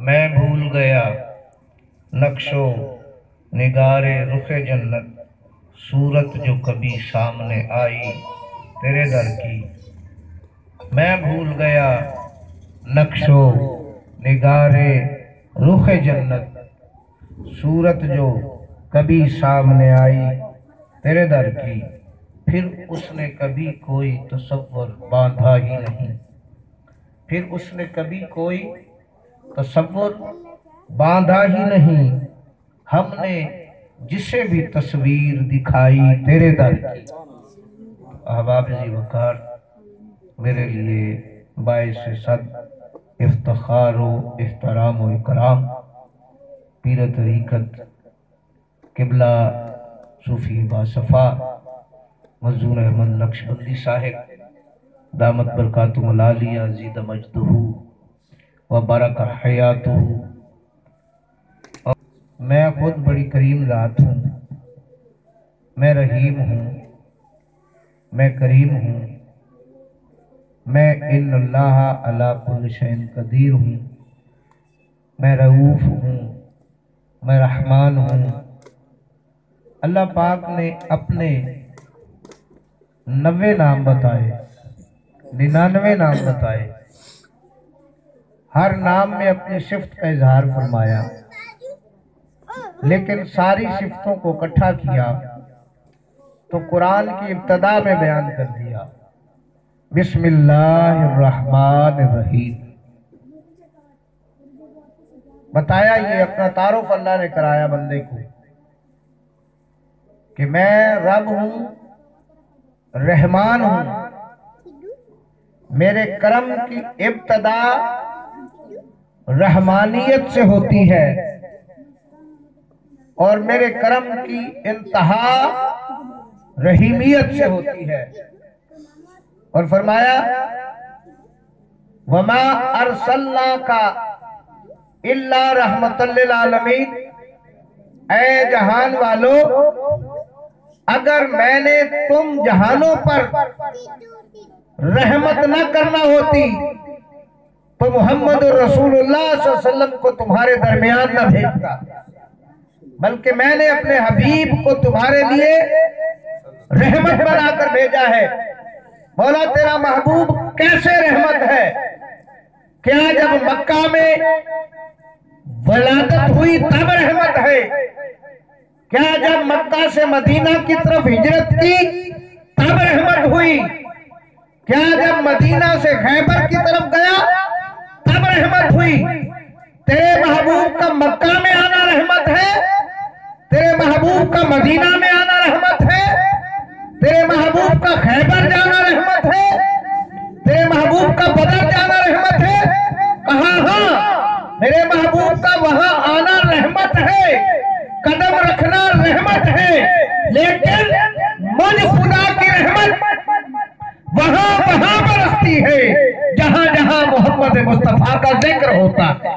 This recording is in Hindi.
मैं भूल गया नक्शो निगारे रुखे जन्नत, सूरत जो कभी सामने आई तेरे दर की। मैं भूल गया नक्शो निगारे रुखे जन्नत, सूरत जो कभी सामने आई तेरे दर की। फिर उसने कभी कोई तसव्वुर बांधा ही नहीं, फिर उसने कभी कोई तसव्वुर बांधा ही नहीं। हमने जिसे भी तस्वीर दिखाई तेरे दर की। अहबाब जी वकार, मेरे लिए बाइस सद इफ्तिखार व इहतराम व इकराम पीर तरीक़त किबला सूफी बासफ़ा मंजूर अहमद नक्शबंदी साहिब दामत बरकातुहुल आलिया ज़ीद मजदहू व बारक हयातुहू। मैं खुद बड़ी करीम ज़ात हूँ, मैं रहीम हूँ, मैं करीम हूँ, मैं इन्नल्लाह अला कुल्लि शैइन कदीर हूँ, मैं रऊफ़ हूँ, मैं रहमान हूँ। अल्लाह पाक ने अपने 90 नाम बताए, 99 नाम बताए, हर नाम में अपनी सिफ्त का इजहार फरमाया, लेकिन सारी सिफ्तों को इकट्ठा किया तो कुरान की इब्तदा में बयान कर दिया, बिस्मिल्लाहिर्रहमानिर्रहीम। बताया ये अपना तारुफ अल्लाह ने कराया बंदे को कि मैं रब हूं, रहमान हूं, मेरे करम की इब्तदा रहमानियत से होती है और मेरे करम की इंतहा रहीमियत से होती है। और फरमाया वमा अरसलनाका इल्ला रहमतल लिल आलमीन, ऐ जहान वालों, अगर मैंने तुम जहानों पर रहमत न करना होती तो मोहम्मद रसूलुल्लाह सल्लल्लाहु अलैहि वसल्लम को तुम्हारे दरमियान न भेजता, बल्कि मैंने अपने हबीब को तुम्हारे लिए रहमत बनाकर भेजा है। मौला तेरा महबूब कैसे रहमत है? क्या जब मक्का में वलादत हुई तब रहमत है? क्या जब मक्का से मदीना की तरफ हिजरत की तब रहमत हुई? क्या जब मदीना से खैबर की तरफ गया तब रहमत हुई? तेरे महबूब का मक्का में आना रहमत है, तेरे महबूब का मदीना में आना रहमत है, तेरे महबूब का खैबर जाना रहमत है, तेरे महबूब का बदर जाना रहमत है। कहा हाँ, मेरे महबूब का वहां आना रहमत है, कदम रखना रहमत है, लेकिन मुझ खुदा की रहमत वहां वहां बरसती है जहां जहां मोहम्मद मुस्तफा का जिक्र होता है।